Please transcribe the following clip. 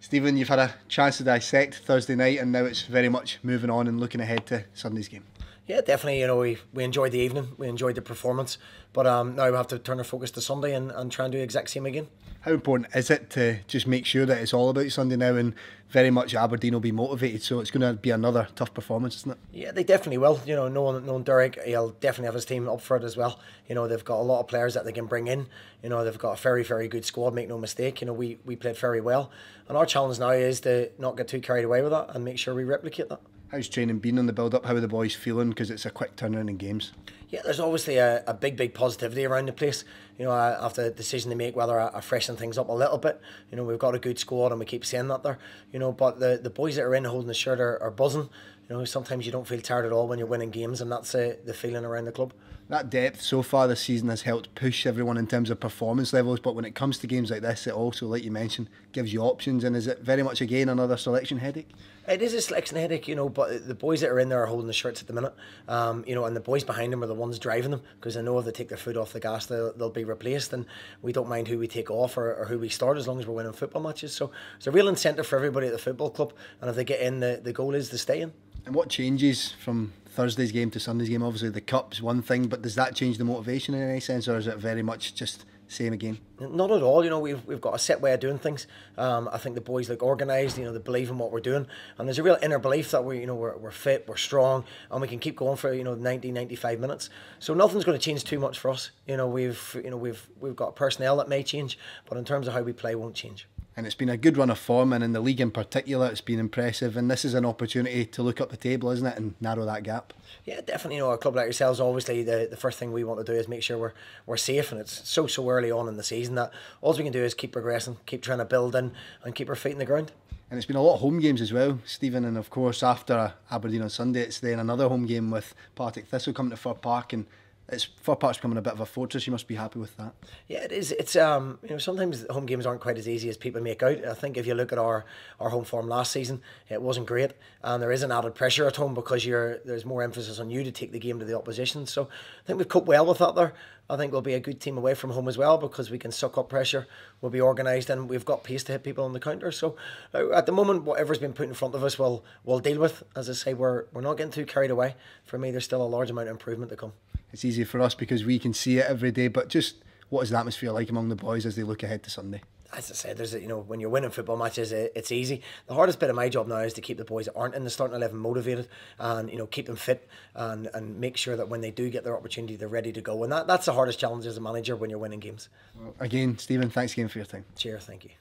Stephen, you've had a chance to dissect Thursday night, and now it's very much moving on and looking ahead to Sunday's game. Yeah, definitely. We enjoyed the evening, we enjoyed the performance, but now we have to turn our focus to Sunday and try and do the exact same again. How important is it to just make sure that it's all about Sunday now, and very much Aberdeen will be motivated, so it's going to be another tough performance, isn't it? Yeah, they definitely will. Knowing Derek, he'll definitely have his team up for it as well. They've got a lot of players that they can bring in. They've got a very, very good squad, make no mistake. We played very well. And our challenge now is to not get too carried away with that and make sure we replicate that. How's training been on the build-up? How are the boys feeling? Because it's a quick turnaround in games. Yeah, there's obviously a big positivity around the place. After the decision to make whether I freshen things up a little bit. We've got a good squad and we keep saying that there. But the boys that are in holding the shirt are buzzing. Sometimes you don't feel tired at all when you're winning games, and that's the feeling around the club. That depth so far this season has helped push everyone in terms of performance levels, but when it comes to games like this, it also, like you mentioned, gives you options. And is it very much again another selection headache? It is a selection headache, but the boys that are in there are holding the shirts at the minute, and the boys behind them are the ones driving them, because I know if they take their foot off the gas, they'll be replaced, and we don't mind who we take off or who we start as long as we're winning football matches. So it's a real incentive for everybody at the football club, and if they get in, the goal is to stay in. And what changes from Thursday's game to Sunday's game? Obviously the cup's one thing, but does that change the motivation in any sense, or is it very much just same again? Not at all. We've got a set way of doing things. I think the boys look organised. They believe in what we're doing, and there's a real inner belief that we're fit, we're strong, and we can keep going for 90, 95 minutes. So nothing's going to change too much for us. We've got personnel that may change, but in terms of how we play, won't change. And it's been a good run of form, and in the league in particular, it's been impressive. And this is an opportunity to look up the table, isn't it, and narrow that gap? Yeah, definitely. A club like yourselves, obviously, the first thing we want to do is make sure we're safe, and it's so early on in the season that all we can do is keep progressing, keep trying to build in, and keep our feet in the ground. And it's been a lot of home games as well, Stephen. And of course, after Aberdeen on Sunday, it's then another home game with Partick Thistle coming to Fir Park, and Fir Park's becoming a bit of a fortress. You must be happy with that. Yeah, it is. It's sometimes home games aren't quite as easy as people make out. I think if you look at our home form last season, it wasn't great, and there is an added pressure at home because there's more emphasis on you to take the game to the opposition. So I think we've coped well with that there. I think we'll be a good team away from home as well, because we can suck up pressure, we'll be organised, and we've got pace to hit people on the counter. So at the moment, whatever's been put in front of us, we'll deal with. As I say, we're not getting too carried away. For me, there's still a large amount of improvement to come. It's easy for us because we can see it every day, but just what is the atmosphere like among the boys as they look ahead to Sunday? As I said, when you're winning football matches, it's easy. The hardest bit of my job now is to keep the boys that aren't in the starting 11 motivated, and keep them fit, and make sure that when they do get their opportunity, they're ready to go. And that's the hardest challenge as a manager when you're winning games. Well, again, Stephen, thanks again for your time. Cheers, thank you.